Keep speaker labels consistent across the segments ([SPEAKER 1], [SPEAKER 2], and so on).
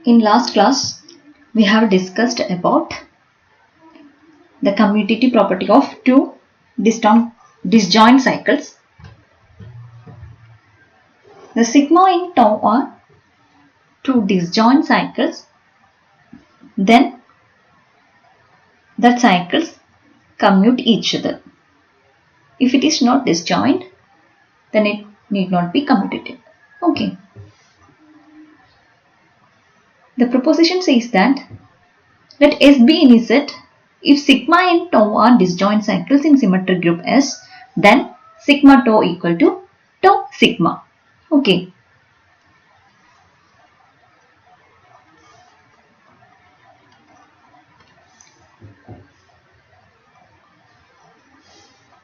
[SPEAKER 1] In last class, we have discussed about the commutative property of two disjoint cycles. The sigma in tau are two disjoint cycles. Then that cycles commute each other. If it is not disjoint, then it need not be commutative. Okay. The proposition says that let S be in Z if sigma and tau are disjoint cycles in symmetric group S, then sigma tau equal to tau sigma. Okay.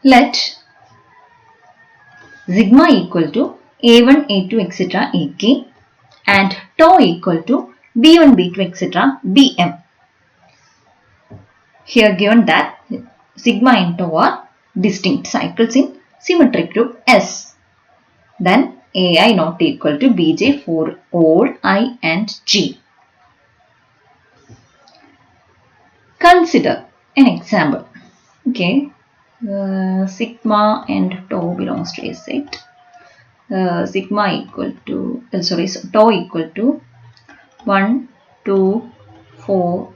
[SPEAKER 1] Let sigma equal to A1, A2, etc. AK and tau equal to B1, B2, etc. Bm. Here given that sigma and tau are distinct cycles in symmetric group S. Then AI not equal to Bj for all I and G. Consider an example. Okay. Sigma and tau belongs to a set. Sigma equal to tau equal to 1, 2, 4,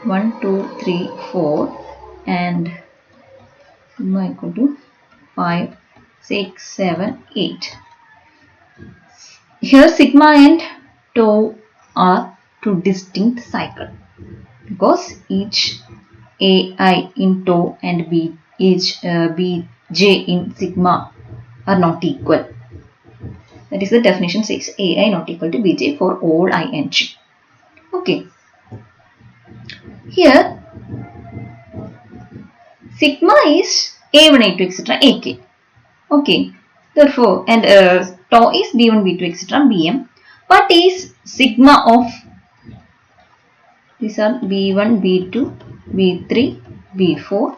[SPEAKER 1] 1, 2, 3, 4 and sigma equal to 5, 6, 7, 8. Here sigma and tau are two distinct cycles because each AI in tau and each Bj in sigma are not equal. That is the definition says AI not equal to Bj for all I and G. Okay. Here sigma is A1, A2, etc. AK. Okay. Therefore, and tau is B1, B2, etc. Bm. What is sigma of these are B1, B2, B3, B4,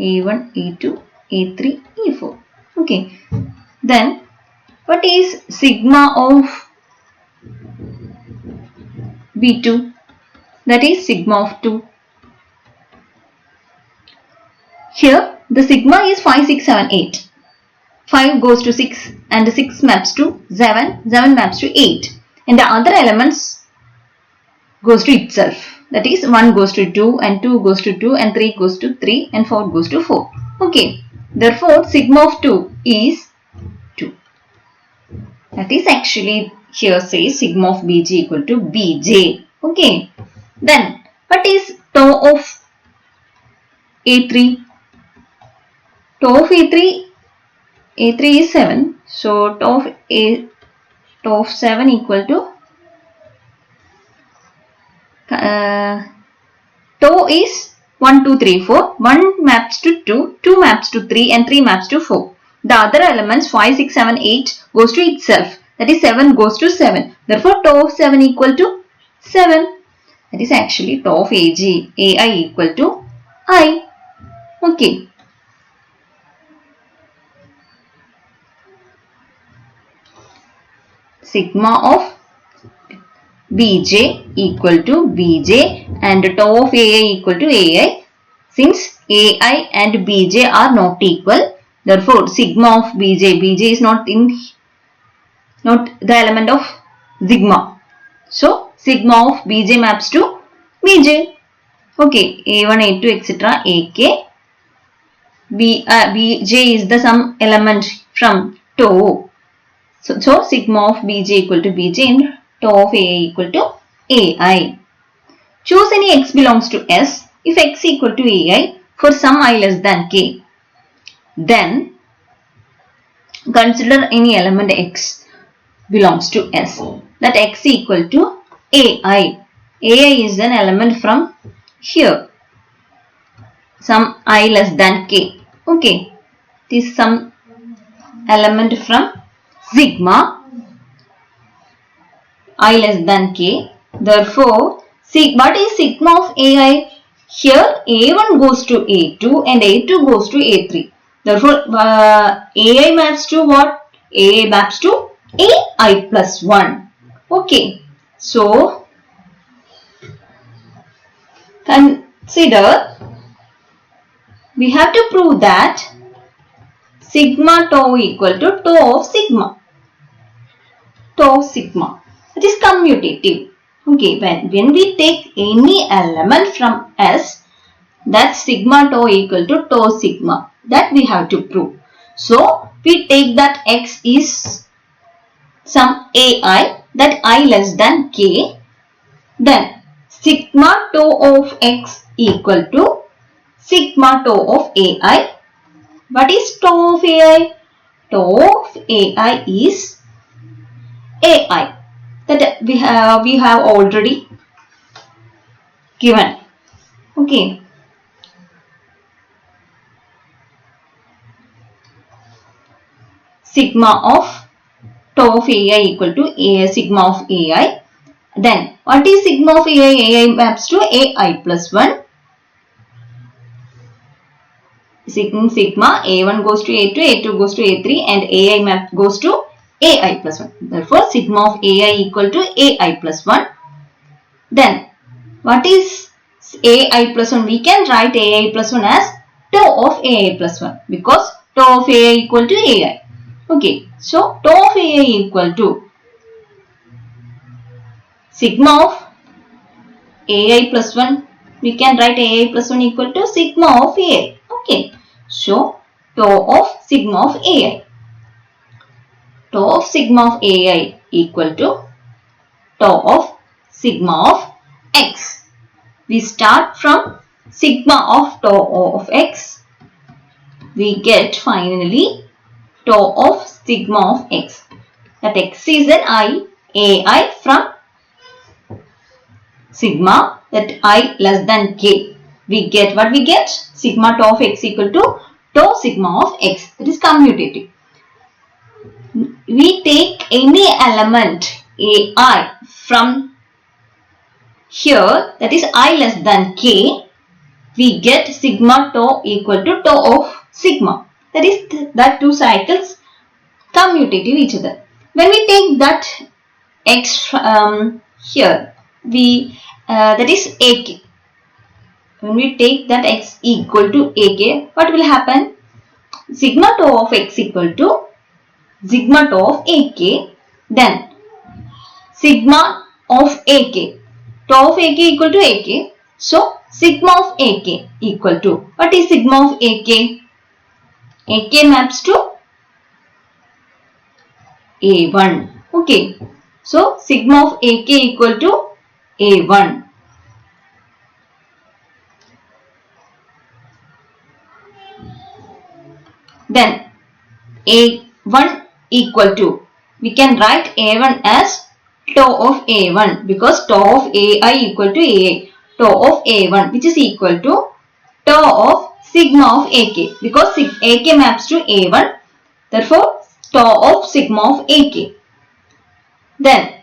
[SPEAKER 1] A1, A2, A3, A4. Okay. Then what is sigma of B2? That is sigma of 2. Here the sigma is 5, 6, 7, 8. 5 goes to 6 and 6 maps to 7, 7 maps to 8 and the other elements goes to itself. That is 1 goes to 2 and 2 goes to 2 and 3 goes to 3 and 4 goes to 4. Okay. Therefore, sigma of 2 is 2. That is actually here says sigma of Bj equal to Bj. Okay. Then what is tau of A3? Tau of A3 is 7. So tau of 7 equal to tau is 1, 2, 3, 4. 1 maps to 2, 2 maps to 3 and 3 maps to 4. The other elements 5, 6, 7, 8 goes to itself. That is 7 goes to 7. Therefore, tau of 7 equal to 7. That is actually tau of AI equal to I. Okay. Sigma of Bj equal to Bj and tau of AI equal to AI. Since AI and Bj are not equal, therefore sigma of Bj is not the element of sigma. So sigma of Bj maps to Bj. Okay, A1, A2, etc. AK. Bj is the some element from tau. So sigma of Bj equal to Bj and tau of AI equal to AI. Choose any x belongs to S if x equal to AI for some I less than k. Then consider any element x belongs to S. That x equal to AI. AI is an element from here. Some I less than k. Okay. This is some element from sigma I less than k. Therefore, what is sigma of AI? Here A1 goes to A2 and A2 goes to A3. Therefore, AI maps to what? AI maps to AI plus 1. Okay, so consider we have to prove that sigma tau equal to tau of sigma. Tau of sigma. It is commutative. Okay, when we take any element from S, that sigma tau equal to tau sigma. That we have to prove. So, we take that X is some AI, that I less than K. Then, sigma tau of X equal to sigma tau of AI. What is tau of AI? Tau of AI is AI. That we have already given. Okay. Sigma of tau of AI equal to sigma of AI. Then what is sigma of AI? AI maps to AI plus 1. Sigma A1 goes to A2, A2 goes to A3 and AI map goes to AI plus 1. Therefore, sigma of AI equal to AI plus 1. Then what is AI plus 1? We can write AI plus 1 as tau of AI plus 1 because tau of AI equal to AI. Okay, so tau of AI equal to sigma of AI plus 1. We can write AI plus 1 equal to sigma of AI. Okay, so tau of sigma of AI. Tau of sigma of AI equal to tau of sigma of X. We start from sigma of tau of X. We get finally tau of sigma of X. That X is an AI from sigma, that I less than K. We get what we get? Sigma tau of X equal to tau sigma of X. That is commutative. We take any element AI from here, that is I less than K, we get sigma tau equal to tau of sigma. That is that two cycles commutative each other. When we take that X here, that is AK. When we take that X equal to AK, what will happen? Sigma tau of X equal to sigma tau of AK, then sigma of AK. Tau of AK equal to AK. So, sigma of AK equal to, what is sigma of AK? AK maps to A1. Okay. So, sigma of AK equal to A1. Then, A1 equal to, we can write A1 as tau of A1 because tau of AI equal to AI. Tau of A1 which is equal to tau of sigma of AK because AK maps to A1. Therefore, tau of sigma of AK. Then,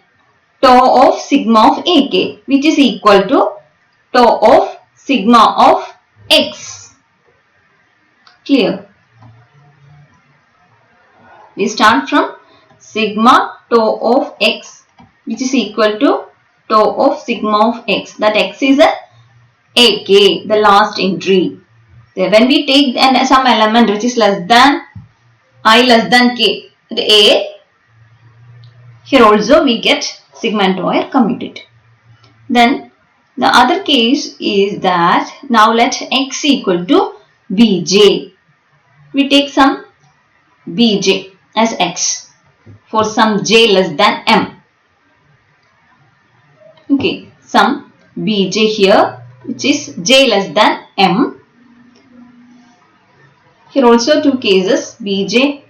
[SPEAKER 1] tau of sigma of AK which is equal to tau of sigma of X. Clear? We start from sigma tau of X which is equal to tau of sigma of X. That X is a AK, the last entry. When we take some element which is less than I less than K, the A, here also we get sigma and tau are commutative. Then the other case is that now let X equal to Bj. We take some Bj as X for some J less than M. Okay, some Bj here which is J less than M. Here also two cases, Bj,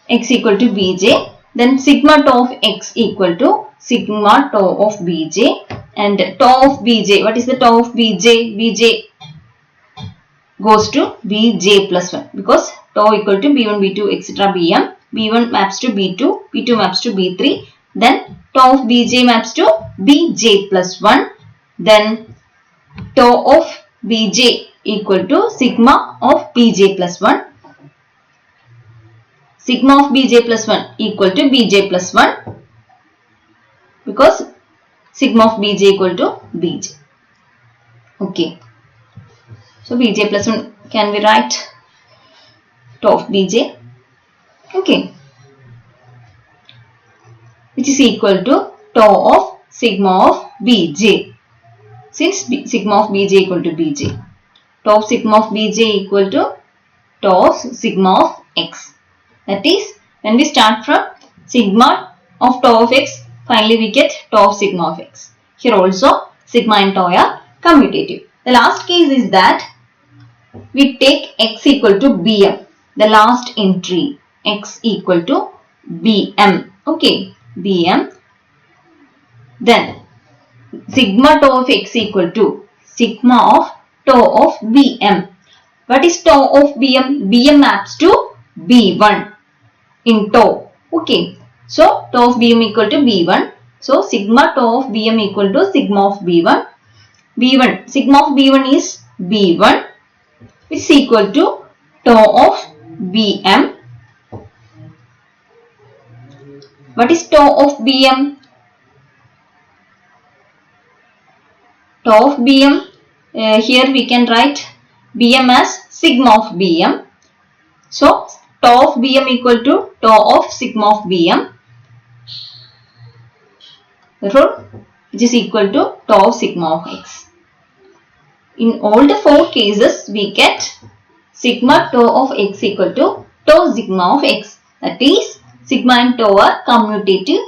[SPEAKER 1] X equal to Bj. Then sigma tau of X equal to sigma tau of Bj. And tau of Bj, what is the tau of Bj? Bj goes to Bj plus 1 because tau equal to B1, B2, etc. Bm. B1 maps to B2, B2 maps to B3. Then tau of Bj maps to Bj plus 1. Then tau of Bj equal to sigma of Bj plus 1. sigma of bj plus 1 equal to bj plus 1 because sigma of bj equal to bj. Okay. So bj plus 1 can be write tau of bj. Okay. Which is equal to tau of sigma of bj. Since sigma of bj equal to bj. Tau of sigma of bj equal to tau of sigma of x. That is, when we start from sigma of tau of x, finally we get tau of sigma of x. Here also sigma and tau are commutative. The last case is that we take x equal to bm. The last entry, x equal to bm. Okay, bm. Then sigma tau of x equal to sigma of tau of bm. What is tau of bm? Bm maps to b1 in tau. Okay. So tau of bm equal to b1. So sigma tau of bm equal to sigma of b1. b1, sigma of b1 is b1, which is equal to tau of bm. What is tau of bm? Tau of bm, here we can write bm as sigma of bm. So tau of bm equal to tau of sigma of bm. Therefore, which is equal to tau of sigma of x. In all the four cases, we get sigma tau of x equal to tau sigma of x. That is, sigma and tau are commutative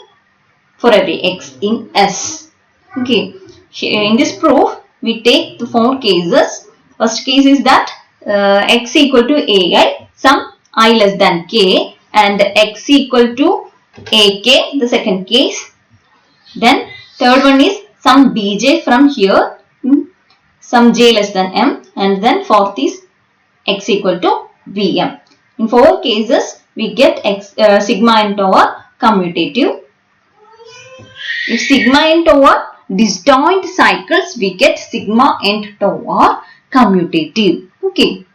[SPEAKER 1] for every x in S. Okay. In this proof, we take the four cases. First case is that x equal to ai, some I less than k, and x equal to ak, the second case. Then third one is some bj from here, some j less than m, and then fourth is x equal to bm. In four cases, we get x, sigma and tau are commutative. If sigma and tau are disjoint cycles, we get sigma and tau are commutative. Okay.